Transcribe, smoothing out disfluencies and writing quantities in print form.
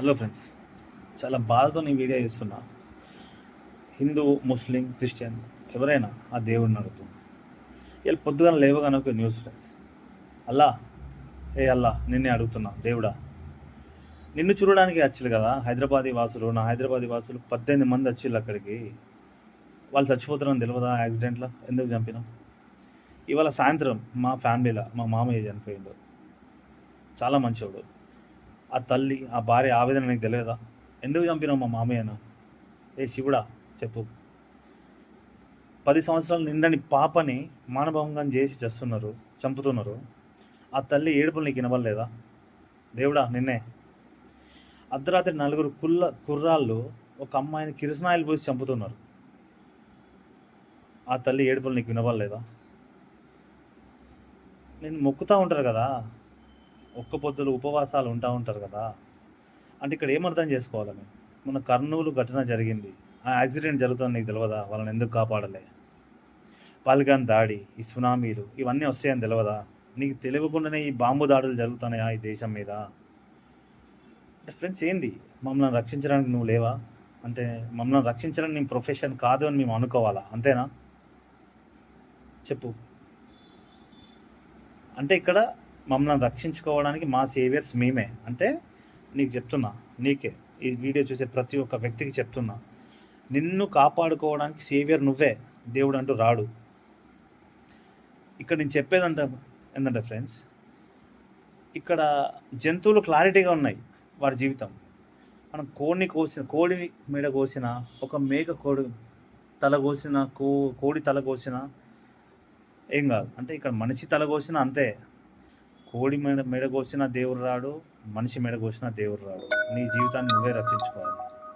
Hello friends, చాలా బాధతో నేను వీడియో చేస్తున్నా. హిందూ, ముస్లిం, క్రిస్టియన్ ఎవరైనా ఆ దేవుడిని అడుగుతుంది. వీళ్ళు పొద్దుగానే లేవగానే ఒక న్యూస్ ఫ్రెండ్స్. అల్లా, ఏ అల్లా నిన్నే అడుగుతున్నా దేవుడా, నిన్ను చూడడానికి వచ్చారు కదా హైదరాబాదీ వాసులు. నా హైదరాబాదీ వాసులు 18 మంది వచ్చిళ్ళు అక్కడికి. వాళ్ళు చచ్చిపోతారని తెలియదా యాక్సిడెంట్లో? ఎందుకు చంపినాం? ఇవాళ సాయంత్రం మా ఫ్యామిలీలో మా మామయ్య చనిపోయిండు. చాలా మంచోడు. ఆ తల్లి, ఆ భార్య ఆవేదన నీకు తెలియదా? ఎందుకు చంపినాం మా మామయ్యను? ఏ శివుడా చెప్పు. 10 సంవత్సరాలు నిండని పాపని మానభంగం చేసి చంపుతున్నారు. ఆ తల్లి ఏడుపులు నీకు వినవలేదా? దేవుడా నిన్నే. అర్ధరాత్రి 4 కుర్రాళ్ళు ఒక అమ్మాయిని కిరసనాయిలు పోసి చంపుతున్నారు. ఆ తల్లి ఏడుపులు నీకు వినవలేదా? నేను మొక్కుతూ ఉంటారు కదా, ఒక్క పొద్దులు ఉపవాసాలు ఉంటారు కదా. అంటే ఇక్కడ ఏమర్థం చేసుకోవాలని? మన కర్నూలు ఘటన జరిగింది, ఆ యాక్సిడెంట్ జరుగుతుంది, నీకు తెలియదా? వాళ్ళని ఎందుకు కాపాడలే? పాల్గాన్ దాడి, ఈ సునామీలు ఇవన్నీ వస్తాయని తెలియదా? నీకు తెలియకుండానే ఈ బాంబు దాడులు జరుగుతున్నాయా ఈ దేశం మీద? అంటే ఫ్రెండ్స్ ఏంది, మమ్మల్ని రక్షించడానికి నువ్వు లేవా? అంటే మమ్మల్ని రక్షించడం నీ ప్రొఫెషన్ కాదు అని మేము అనుకోవాలా? అంతేనా చెప్పు. అంటే ఇక్కడ మమ్మల్ని రక్షించుకోవడానికి మా సేవియర్స్ మేమే. అంటే నీకు చెప్తున్నా, నీకే, ఈ వీడియో చూసే ప్రతి ఒక్క వ్యక్తికి చెప్తున్నా, నిన్ను కాపాడుకోవడానికి సేవియర్ నువ్వే, దేవుడు అంటూ రాడు. ఇక్కడ నేను చెప్పేదంటే ఏంటంటే ఫ్రెండ్స్, ఇక్కడ జంతువులు క్లారిటీగా ఉన్నాయి వారి జీవితం. మనం కోడి మెడ కోసిన, ఒక మేక కోడి తల కోసిన, కోడి తల కోసిన ఏం కాదు. అంటే ఇక్కడ మనిషి తల కోసిన అంతే. కోడి మెడ కోసిన దేవుడు రాడు, మనిషి మెడ కోసిన దేవుడు రాడు. నీ జీవితాన్ని నువ్వే రక్షించుకోవాలి.